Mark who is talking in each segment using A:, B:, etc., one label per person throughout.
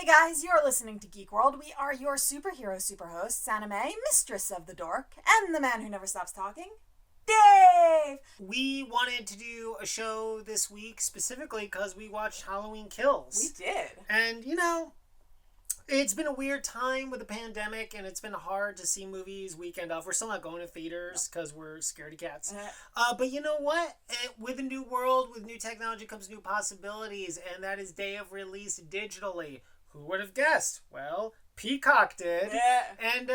A: guys, you're listening to Geek World. We are your superhero superhosts, Anime, Mistress of the Dork, and the man who never stops talking, Dave!
B: We wanted to do a show this week specifically because we watched Halloween Kills.
A: We did.
B: And, it's been a weird time with the pandemic, and it's been hard to see movies weekend off. We're still not going to theaters because we're scaredy cats. But you know what? With a new world, with new technology comes new possibilities, and that is day of release digitally. Who would have guessed? Well, Peacock did.
A: Yeah.
B: And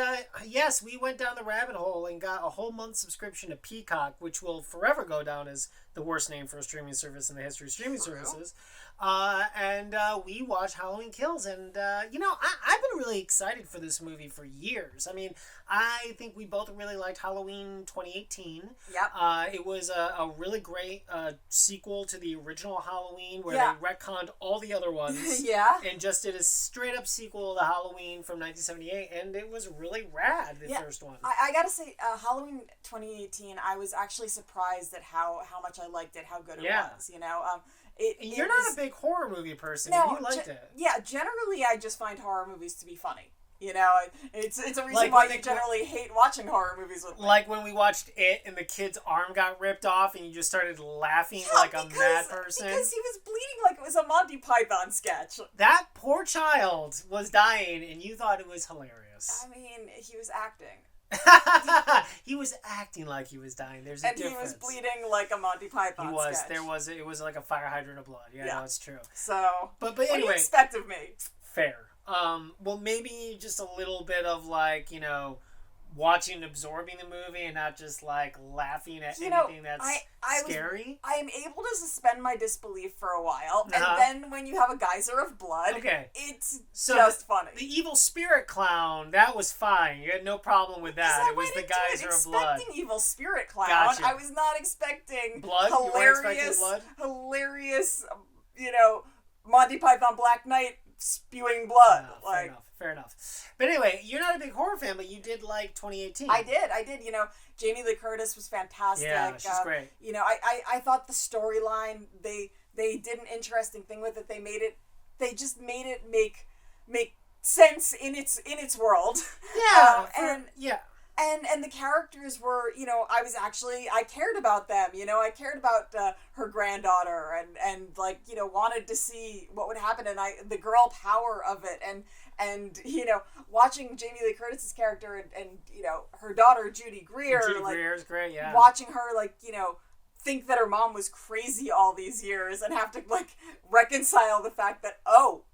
B: yes, we went down the rabbit hole and got a whole month subscription to Peacock, which will forever go down as the worst name for a streaming service in the history of streaming services. And we watched Halloween Kills, and I've been really excited for this movie for years. I mean, I think we both really liked Halloween 2018.
A: Yep.
B: It was a really great sequel to the original Halloween, where they retconned all the other ones.
A: Yeah.
B: And just did a straight up sequel to Halloween from 1978, and it was really rad, the first one.
A: I gotta say, Halloween 2018, I was actually surprised at how much I liked it, how good it was,
B: You're not a big horror movie person,
A: no,
B: and you liked it.
A: Yeah, generally I just find horror movies to be funny. It's a reason why you generally hate watching horror movies with me.
B: Like when we watched It and the kid's arm got ripped off and you just started laughing like a mad person.
A: Because he was bleeding like it was a Monty Python sketch.
B: That poor child was dying and you thought it was hilarious.
A: I mean, he was acting.
B: He was acting like he was dying. There's a difference.
A: And he was bleeding like a Monty Python sketch.
B: It was like a fire hydrant of blood. Yeah, no, it's true.
A: So,
B: but
A: anyway. What do you expect of me?
B: Fair. Well, maybe just a little bit of watching and absorbing the movie and not just laughing at anything that's scary.
A: I am able to suspend my disbelief for a while, and then when you have a geyser of blood, it's just funny.
B: The evil spirit clown, that was fine. You had no problem with that. It was the geyser of blood.
A: Expecting evil spirit clown.
B: Gotcha.
A: I was not expecting
B: blood.
A: Hilarious, Monty Python Black Knight spewing blood.
B: Fair enough. But anyway, you're not a big horror fan, but you did like 2018.
A: I did. Jamie Lee Curtis was fantastic.
B: Yeah, she's great.
A: I thought the storyline, they did an interesting thing with it. They just made it make sense in its world.
B: Yeah.
A: And the characters were, I cared about them, I cared about her granddaughter and wanted to see what would happen, and the girl power of it, and watching Jamie Lee Curtis's character and her daughter Judy Greer.
B: Judy Greer's great, yeah.
A: Watching her, think that her mom was crazy all these years and have to, reconcile the fact that, oh,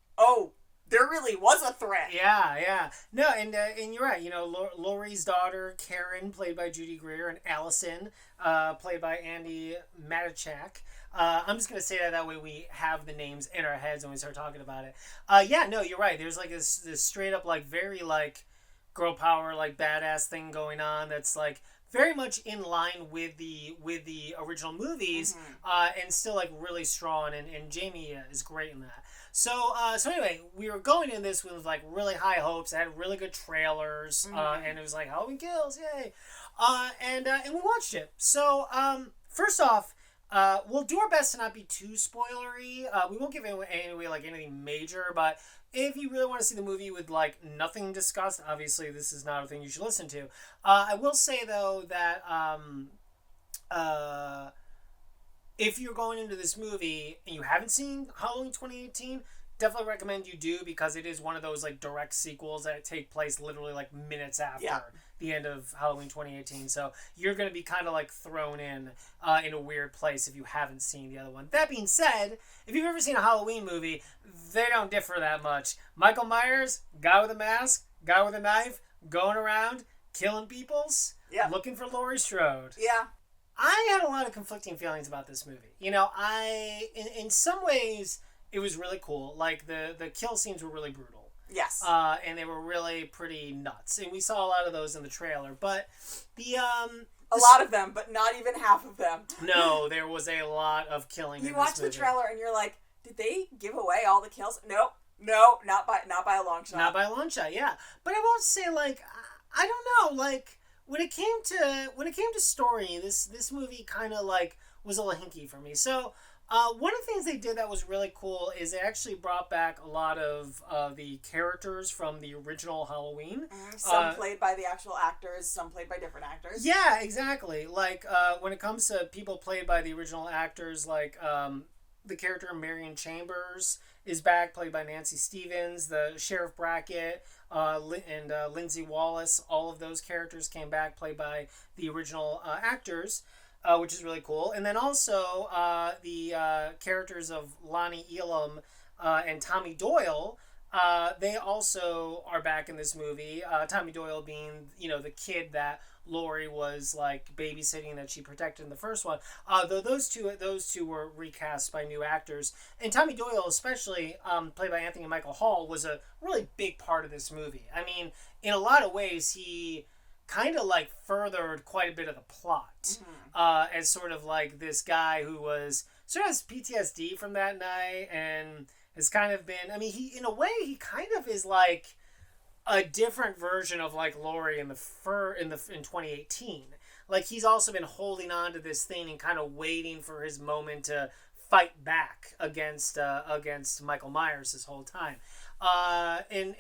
A: there really was a threat.
B: Yeah. No, and you're right. Laurie's daughter, Karen, played by Judy Greer, and Allison, played by Andy Matichak. I'm just going to say that way we have the names in our heads when we start talking about it. You're right. There's this straight up very girl power badass thing going on that's very much in line with the original movies, and still really strong, and Jamie is great in that. So anyway, we were going in this with really high hopes. It had really good trailers, and it was Halloween Kills, yay! And we watched it. So first off, we'll do our best to not be too spoilery. We won't give away anything major, but if you really want to see the movie with nothing discussed, obviously this is not a thing you should listen to. I will say though that if you're going into this movie and you haven't seen Halloween 2018, definitely recommend you do, because it is one of those direct sequels that take place literally minutes after the end of Halloween 2018. So you're going to be kind of thrown in a weird place if you haven't seen the other one. That being said, if you've ever seen a Halloween movie, they don't differ that much. Michael Myers, guy with a mask, guy with a knife, going around, killing peoples, looking for Laurie Strode.
A: Yeah.
B: I had a lot of conflicting feelings about this movie. In some ways, it was really cool. The kill scenes were really brutal.
A: Yes.
B: And they were really pretty nuts. And we saw a lot of those in the trailer. But
A: a lot of them, but not even half of them.
B: No, there was a lot of killing in this movie.
A: You watch the trailer and you're like, did they give away all the kills? Nope. No, not by a long shot.
B: Not by a long shot, yeah. But I won't say, I don't know, when it came to story, this movie kind of was a little hinky for me. So One of the things they did that was really cool is they actually brought back a lot of the characters from the original Halloween.
A: Some played by the actual actors, some played by different actors.
B: Yeah, exactly. Like, when it comes to people played by the original actors, like, the character Marion Chambers is back, played by Nancy Stevens. The Sheriff Brackett and Lindsay Wallace, all of those characters came back, played by the original actors. Which is really cool. And then also the characters of Lonnie Elam and Tommy Doyle, they also are back in this movie. Tommy Doyle being, the kid that Laurie was like babysitting that she protected in the first one. Though those two were recast by new actors. And Tommy Doyle, especially played by Anthony Michael Hall, was a really big part of this movie. I mean, in a lot of ways, he kind of like furthered quite a bit of the plot as sort of like this guy who was sort of has PTSD from that night and has kind of been, I mean, he in a way he kind of is like a different version of like Laurie in 2018. Like he's also been holding on to this thing and kind of waiting for his moment to fight back against Michael Myers this whole time. And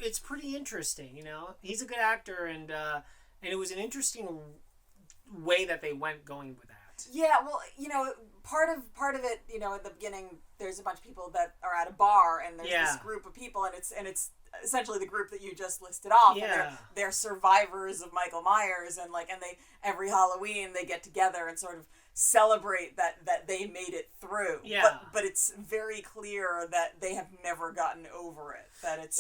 B: it's pretty interesting, He's a good actor, and it was an interesting way that they went going with that.
A: Yeah, well, part of it, at the beginning, there's a bunch of people that are at a bar, and there's this group of people, and it's essentially the group that you just listed off.
B: Yeah.
A: And they're survivors of Michael Myers, and they every Halloween they get together and sort of celebrate that they made it through.
B: Yeah.
A: But it's very clear that they have never gotten over it. That it's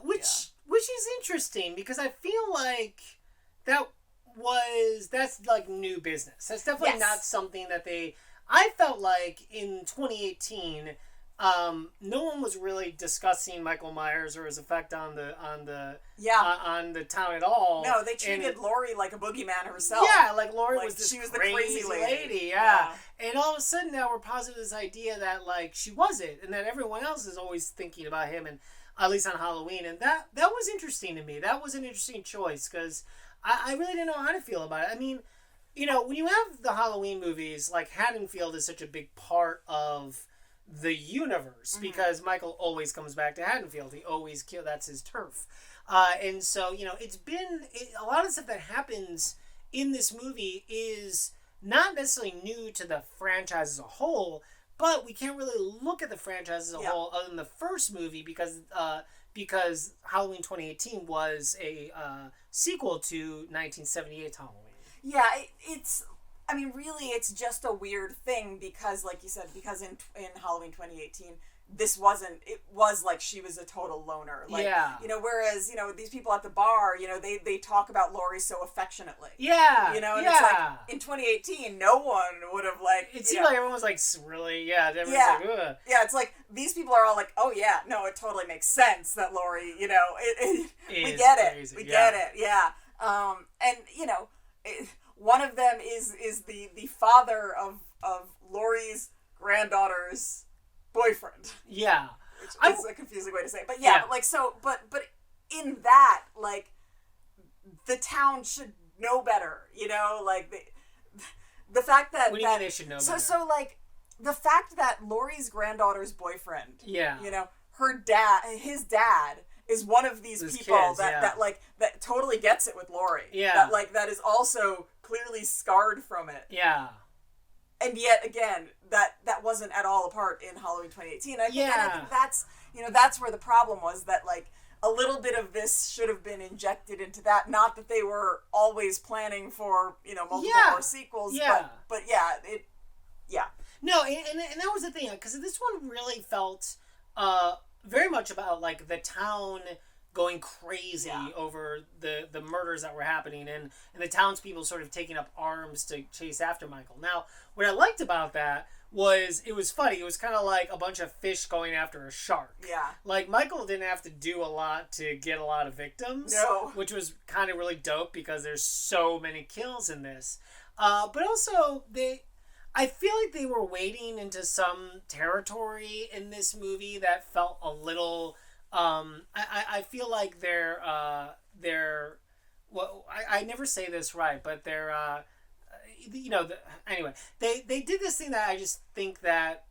B: which is interesting because I feel like that's like new business. That's definitely not something that I felt like in 2018 no one was really discussing Michael Myers or his effect on the town at all.
A: No, they treated Laurie like a boogeyman herself.
B: Yeah, like Laurie was this
A: she was
B: crazy
A: the crazy lady.
B: Yeah. And all of a sudden now we're positive this idea that like she wasn't, and that everyone else is always thinking about him, and at least on Halloween, and that was interesting to me. That was an interesting choice because I really didn't know how to feel about it. I mean, when you have the Halloween movies, like Haddonfield is such a big part of the universe because Michael always comes back to Haddonfield. He always that's his turf. And so, it's been a lot of stuff that happens in this movie is not necessarily new to the franchise as a whole, but we can't really look at the franchise as a whole other than the first movie because Halloween 2018 was a sequel to 1978's Halloween.
A: Yeah, really, it's just a weird thing because, like you said, because in Halloween 2018, it was like she was a total loner. Like, whereas, these people at the bar, they talk about Laurie so affectionately.
B: Yeah.
A: And it's like, in 2018, no one would have, like,
B: it seemed like everyone was, like, really, everyone's like, ugh.
A: Yeah, it's like, these people are all like, oh, yeah, no, it totally makes sense that Laurie, we get it.
B: Crazy.
A: We get it, yeah. And, one of them is the father of Laurie's granddaughter's boyfriend.
B: Yeah.
A: Which is a confusing way to say it. But but in that, like, the town should know better, like, the fact that...
B: What do you mean they should know better?
A: So, like, the fact that Laurie's granddaughter's boyfriend,
B: yeah,
A: his dad is one of these people
B: kids,
A: that totally gets it with Laurie.
B: Yeah.
A: That is also clearly scarred from it.
B: Yeah.
A: And yet again, that wasn't at all a part in Halloween 2018. I think that's where the problem was, that like a little bit of this should have been injected into that. Not that they were always planning for, multiple more sequels, but No,
B: and that was the thing, because this one really felt very much about like the town going crazy over the murders that were happening, and the townspeople sort of taking up arms to chase after Michael. Now, what I liked about that was it was funny. It was kind of like a bunch of fish going after a shark.
A: Yeah.
B: Like, Michael didn't have to do a lot to get a lot of victims.
A: No.
B: Which was kind of really dope because there's so many kills in this. But also, I feel like they were wading into some territory in this movie that felt a little... I feel like they're well, I never say this right, but they're anyway, they did this thing that I just think that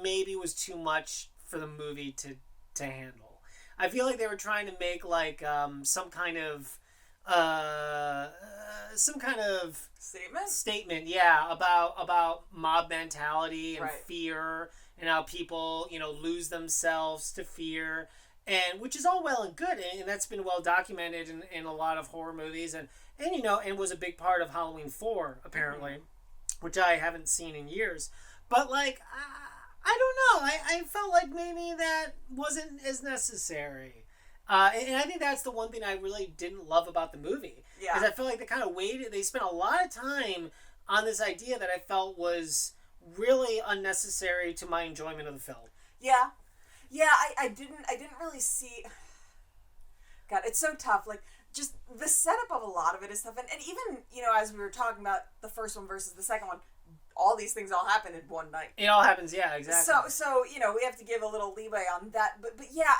B: maybe was too much for the movie to handle. I feel like they were trying to make like some kind of statement, yeah, about mob mentality and fear and how people lose themselves to fear, and which is all well and good, and that's been well documented in a lot of horror movies, and was a big part of Halloween 4 apparently, which I haven't seen in years, but like I don't know, I felt like maybe that wasn't as necessary. And I think that's the one thing I really didn't love about the movie. Yeah. Because I feel like they spent a lot of time on this idea that I felt was really unnecessary to my enjoyment of the film.
A: Yeah. Yeah, I didn't really see... God, it's so tough. Like, just the setup of a lot of it is tough. And even, as we were talking about the first one versus the second one, all these things all happen in one night.
B: It all happens, yeah, exactly.
A: So we have to give a little leeway on that. But yeah...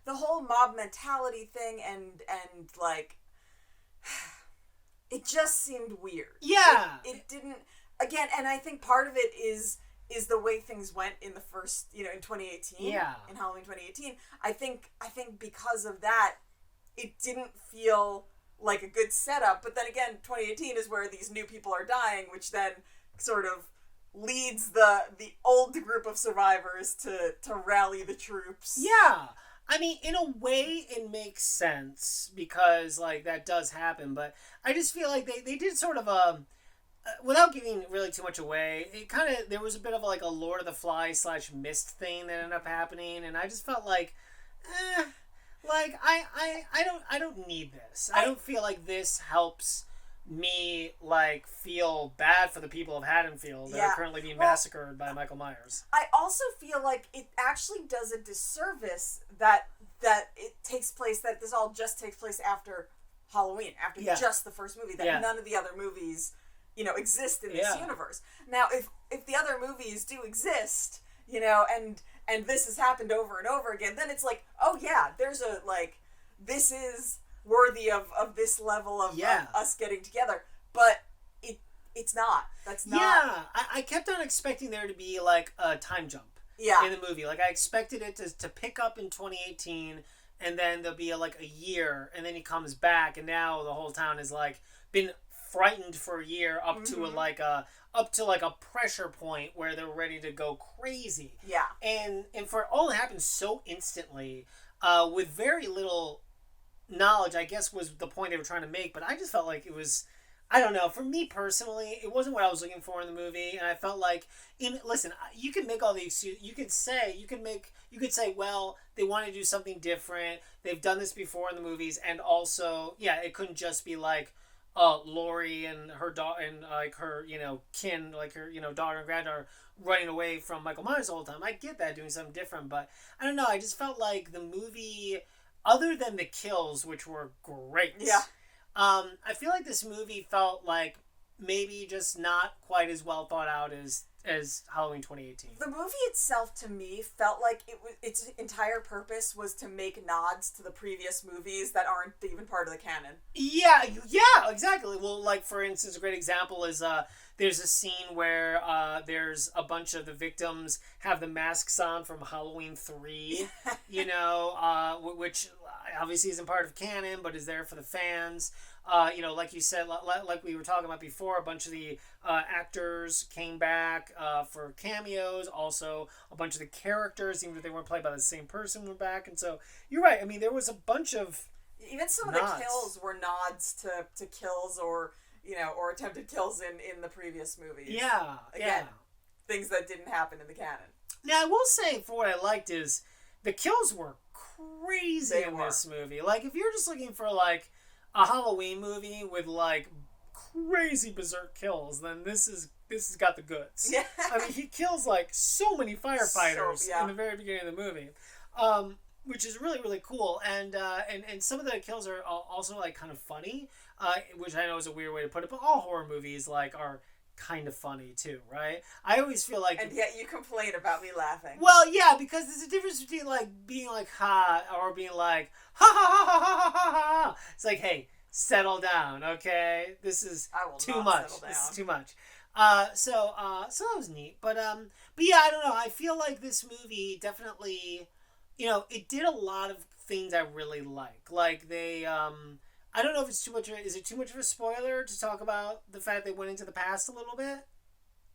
A: the whole mob mentality thing and like it just seemed weird.
B: Yeah.
A: It didn't, again, and I think part of it is the way things went in the first, in 2018.
B: Yeah.
A: In Halloween 2018. I think because of that, it didn't feel like a good setup. But then again, 2018 is where these new people are dying, which then sort of leads the old group of survivors to rally the troops.
B: Yeah. I mean, in a way, it makes sense because, like, that does happen. But I just feel like they did sort of without giving really too much away, it kind of, there was a bit of like a Lord of the Flies / Mist thing that ended up happening. And I just felt like, like, I don't need this. I don't feel like this helps me, like, feel bad for the people of Haddonfield that are currently being massacred by Michael Myers.
A: I also feel like it actually does a disservice that it takes place, that this all just takes place after Halloween, after just the first movie, that none of the other movies, exist in this universe. Now, if the other movies do exist, and this has happened over and over again, then it's like, oh yeah, there's a, like, this is worthy of this level of us getting together, but it's not. That's not.
B: Yeah, I kept on expecting there to be like a time jump. In the movie, like I expected it to pick up in 2018, and then there'll be a year, and then he comes back, and now the whole town is like been frightened for a year up to a pressure point where they're ready to go crazy.
A: Yeah,
B: and for all it happened so instantly, with very little knowledge, I guess was the point they were trying to make, but I just felt like it was, I don't know, for me personally, it wasn't what I was looking for in the movie, and I felt like, listen, you can make all the excuses, you could say, well, they want to do something different, they've done this before in the movies, and also, it couldn't just be like, Laurie and her daughter, and like her, kin, like her, daughter and granddaughter running away from Michael Myers the whole time. I get that, doing something different, but I don't know, I just felt like the movie, other than the kills, which were great.
A: Yeah.
B: I feel like this movie felt like maybe just not quite as well thought out as Halloween 2018.
A: The movie itself, to me, felt like its entire purpose was to make nods to the previous movies that aren't even part of the canon.
B: Yeah, exactly. Well, like, for instance, a great example is there's a scene where there's a bunch of the victims have the masks on from Halloween 3, which obviously isn't part of canon, but is there for the fans. Like you said, like we were talking about before, a bunch of the actors came back for cameos. Also, a bunch of the characters, even if they weren't played by the same person, were back. And so, you're right. I mean, there was a bunch of
A: even some nods. Of the kills were nods to kills or attempted kills in the previous movies.
B: Yeah.
A: Again, things that didn't happen in the canon.
B: Now, I will say, for what I liked is the kills were crazy in this movie. Like, if you're just looking for, like, a Halloween movie with, like, crazy berserk kills, then this has got the goods.
A: Yeah.
B: I mean, he kills, like, so many firefighters in the very beginning of the movie, which is really, really cool. And some of the kills are also, like, kind of funny, which I know is a weird way to put it, but all horror movies, like, are kind of funny too, right? I always feel like,
A: and yet you complain about me laughing.
B: Well, yeah, because there's a difference between like being like ha or being like ha ha ha ha ha ha ha. It's like, hey, settle down, okay? This is
A: I will
B: too
A: not
B: much.
A: settle
B: This is
A: down.
B: too much. So that was neat. But yeah, I don't know. I feel like this movie definitely, it did a lot of things I really like. Like I don't know if it's too much. Is it too much of a spoiler to talk about the fact they went into the past a little bit?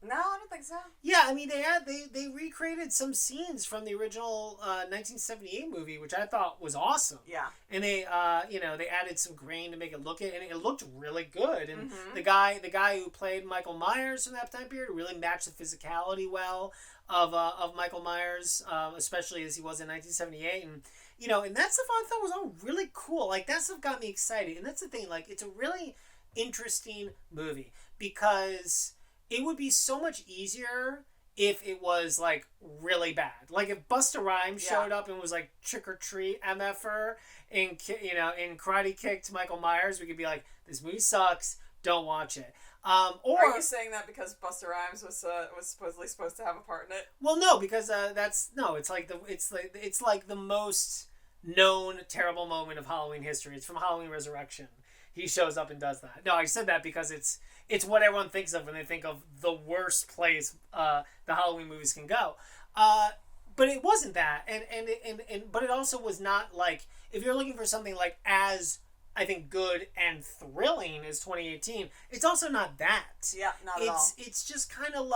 A: No, I don't think so.
B: Yeah, I mean they recreated some scenes from the original 1978 movie, which I thought was awesome.
A: Yeah.
B: And they they added some grain to make it look it, and it looked really good. And
A: Mm-hmm.
B: the guy who played Michael Myers from that time period really matched the physicality well of Michael Myers, especially as he was in 1978. And that stuff I thought was all really cool. Like that stuff got me excited. And that's the thing. Like it's a really interesting movie because it would be so much easier if it was like really bad. Like if Busta Rhymes showed up and was like trick or treat MFer and in Karate Kicked Michael Myers, we could be like, this movie sucks. Don't watch it. Or
A: are you saying that because Busta Rhymes was supposedly supposed to have a part in it?
B: well, no, because it's like the most known terrible moment of Halloween history. It's from Halloween Resurrection. He shows up and does that. No, I said that because it's what everyone thinks of when they think of the worst place the Halloween movies can go. But it wasn't that, and but it also was not like if you're looking for something like as I think good and thrilling as 2018. It's also not that.
A: Yeah, not at all.
B: It's just kind of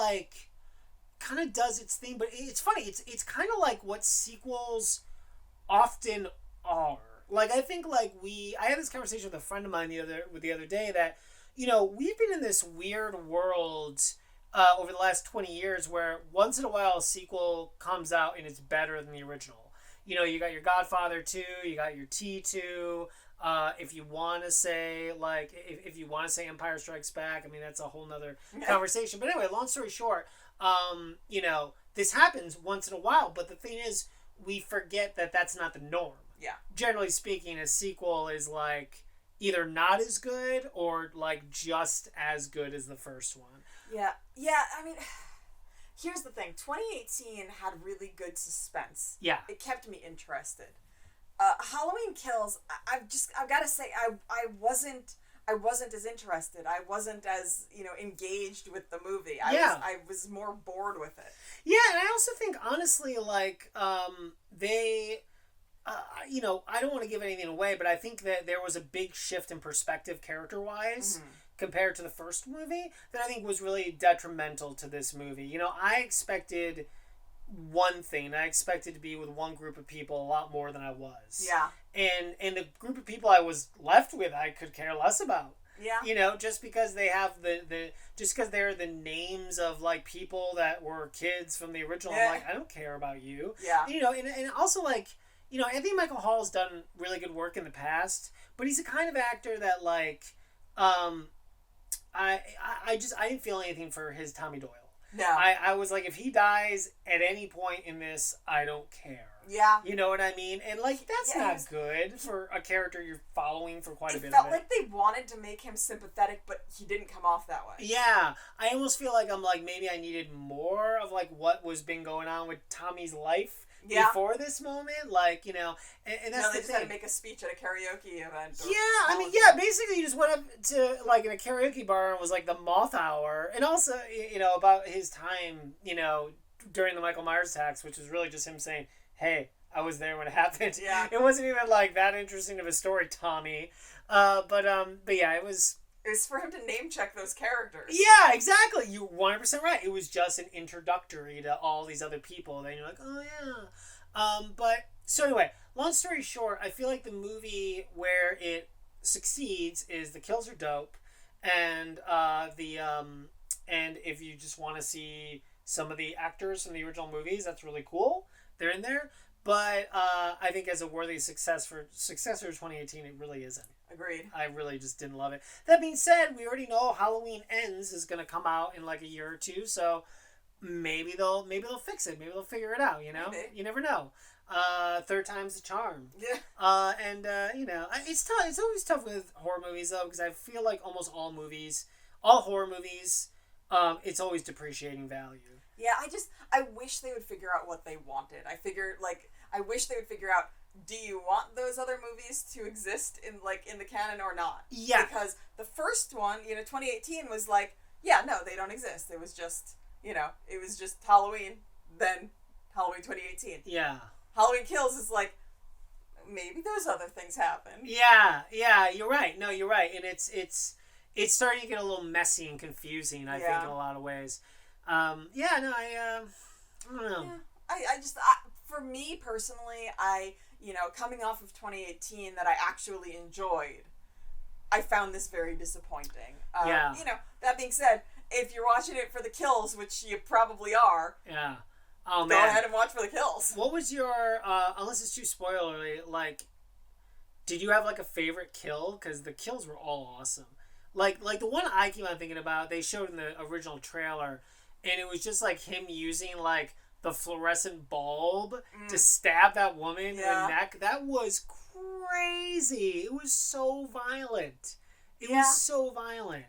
B: does its thing, but it's funny. It's kind of like what sequels often are. Like I think I had this conversation with a friend of mine the other day that we've been in this weird world over the last 20 years where once in a while a sequel comes out and it's better than the original. You got your Godfather 2, you got your T2. If you want to say if you want to say Empire Strikes Back, I mean that's a whole nother conversation. But anyway, long story short, this happens once in a while. But the thing is, we forget that that's not the norm.
A: Yeah.
B: Generally speaking, a sequel is like either not as good or like just as good as the first one.
A: Yeah. Yeah. I mean, here's the thing. 2018 had really good suspense.
B: Yeah.
A: It kept me interested. Halloween Kills. I've got to say, I wasn't as interested. I wasn't as engaged with the movie. I was more bored with it.
B: Yeah, and I also think honestly, they. I don't want to give anything away, but I think that there was a big shift in perspective character-wise compared to the first movie that I think was really detrimental to this movie. I expected one thing. I expected to be with one group of people a lot more than I was.
A: Yeah.
B: And the group of people I was left with, I could care less about.
A: Yeah.
B: Just because they have just because they're the names of like people that were kids from the original, I'm like, I don't care about you.
A: Yeah.
B: And also Anthony Michael Hall's done really good work in the past, but he's a kind of actor that I didn't feel anything for his Tommy Doyle.
A: No.
B: I was like, if he dies at any point in this, I don't care.
A: Yeah.
B: You know what I mean? And that's not good for a character you're following for quite a bit of it.
A: It felt like they wanted to make him sympathetic, but he didn't come off that way.
B: Yeah. I almost feel like maybe I needed more of what was been going on with Tommy's life.
A: Yeah.
B: Before this moment, and that's
A: they
B: the
A: just
B: thing.
A: had to make a speech at a karaoke event.
B: Basically you just went up to in a karaoke bar and was like the moth hour, and also about his time during the Michael Myers attacks, which was really just him saying, "Hey, I was there when it happened."
A: Yeah.
B: It wasn't even that interesting of a story, Tommy. But yeah, it was.
A: It was for him to name check those characters.
B: Yeah, exactly. You're 100% right. It was just an introductory to all these other people. Then you're like, oh yeah. But so anyway, long story short, I feel like the movie where it succeeds is the kills are dope, and and if you just want to see some of the actors from the original movies, that's really cool. They're in there. But I think as a worthy successor of 2018, it really isn't.
A: Agreed.
B: I really just didn't love it. That being said, we already know Halloween Ends is going to come out in a year or two, so maybe they'll fix it. Maybe they'll figure it out.
A: Maybe.
B: You never know. Third time's the charm.
A: Yeah.
B: It's tough. It's always tough with horror movies though, because I feel like almost all horror movies, it's always depreciating value.
A: Yeah, I wish they would figure out what they wanted. I wish they would figure out do you want those other movies to exist in the canon or not?
B: Yeah.
A: Because the first one, 2018 was like, yeah, no, they don't exist. It was just, it was just Halloween, then Halloween 2018.
B: Yeah.
A: Halloween Kills is like, maybe those other things happen.
B: Yeah, you're right. No, you're right. And it's starting to get a little messy and confusing, I think, in a lot of ways. I don't know.
A: Yeah. For me personally, coming off of 2018 that I actually enjoyed, I found this very disappointing. That being said, if you're watching it for the kills, which you probably are,
B: oh,
A: go ahead and watch for the kills.
B: What was your, unless it's too spoilery, did you have a favorite kill? Because the kills were all awesome. Like the one I keep on thinking about, they showed in the original trailer, and it was just him using the fluorescent bulb to stab that woman in the neck. That was crazy. It was so violent. It was so violent.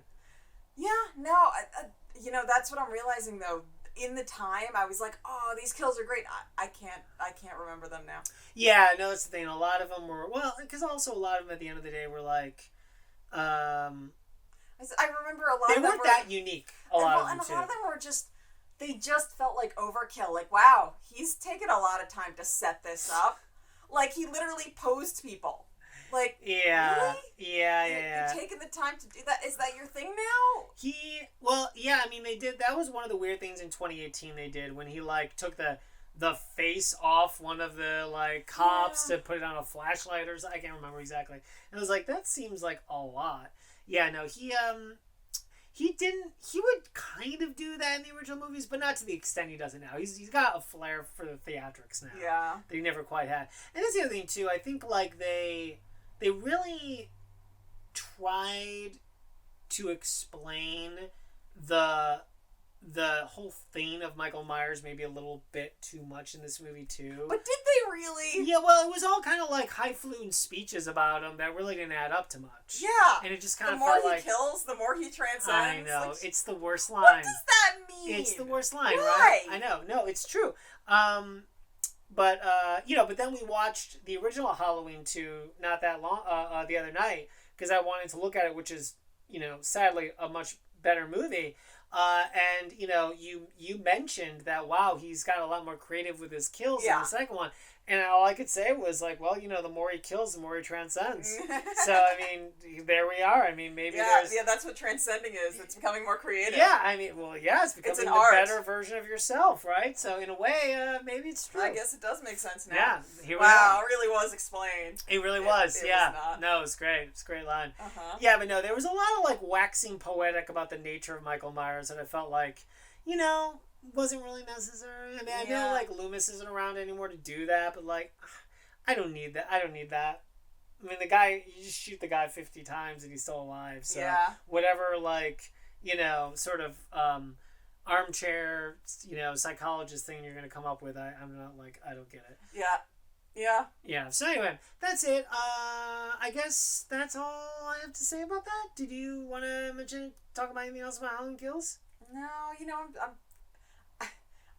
A: Yeah, no, that's what I'm realizing though. In the time, I was like, "Oh, these kills are great." I can't remember them now.
B: Yeah, no, that's the thing. A lot of them were because also a lot of them at the end of the day were
A: I remember a lot.
B: They
A: of them
B: weren't that unique. A lot of them
A: were just. They just felt like overkill. Like, wow, he's taken a lot of time to set this up. Like, he literally posed people. Like, really?
B: Yeah.
A: You're taking the time to do that? Is that your thing now?
B: They did. That was one of the weird things in 2018 they did when he, took the face off one of the, cops to put it on a flashlight or something. I can't remember exactly. And I was like, that seems like a lot. Yeah, no, he would kind of do that in the original movies, but not to the extent he does it now. He's got a flair for the theatrics now.
A: Yeah.
B: That he never quite had. And that's the other thing, too. I think, they really tried to explain the whole thing of Michael Myers maybe a little bit too much in this movie, too.
A: But did they really?
B: Yeah, well, it was all kind of highfalutin speeches about him that really didn't add up to much.
A: Yeah.
B: And it just kind of
A: felt
B: like...
A: The more he kills, the more he transcends.
B: I know. It's the worst line.
A: What does that mean?
B: It's the worst line,
A: Why?
B: right? I know. No, it's true. But then we watched the original Halloween 2 not that long, the other night, because I wanted to look at it, which is, sadly a much better movie. And you mentioned that, wow, he's got a lot more creative with his kills in the second one. And all I could say was the more he kills, the more he transcends. So, there we are. Maybe there's...
A: Yeah, that's what transcending is. It's becoming more creative.
B: Yeah, it's becoming
A: an
B: a
A: art.
B: better version of yourself, right? So, in a way, maybe it's true.
A: I guess it does make sense now.
B: Yeah, here we
A: are.
B: are.
A: It really was explained.
B: It really was, yeah.
A: It was not.
B: No, it was great. It's a great line.
A: Uh-huh.
B: Yeah, but no, there was a lot of, waxing poetic about the nature of Michael Myers, and I felt wasn't really necessary. I know Loomis isn't around anymore to do that, but I don't need that. The guy, you just shoot the guy 50 times and he's still alive. So whatever sort of armchair psychologist thing you're gonna come up with, I'm not I don't get it. Yeah. So anyway, that's it. I guess that's all I have to say about that. Did you want to talk about anything else about Halloween Kills?
A: No,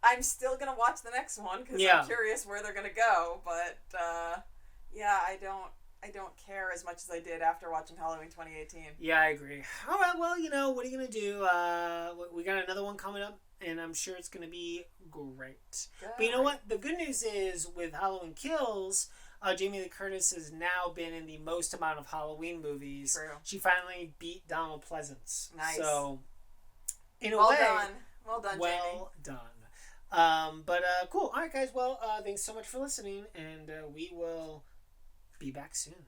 A: I'm still gonna watch the next one because I'm curious where they're gonna go. But I don't care as much as I did after watching Halloween 2018.
B: Yeah, I agree. All right, well, what are you gonna do? We got another one coming up, and I'm sure it's gonna be great. Good. But you know what? The good news is with Halloween Kills, Jamie Lee Curtis has now been in the most amount of Halloween movies.
A: True.
B: She finally beat Donald Pleasance.
A: Nice.
B: So, in a
A: well
B: way,
A: done. Well done, Jamie.
B: Well done. But cool. All right, guys. Well, thanks so much for listening, and we will be back soon.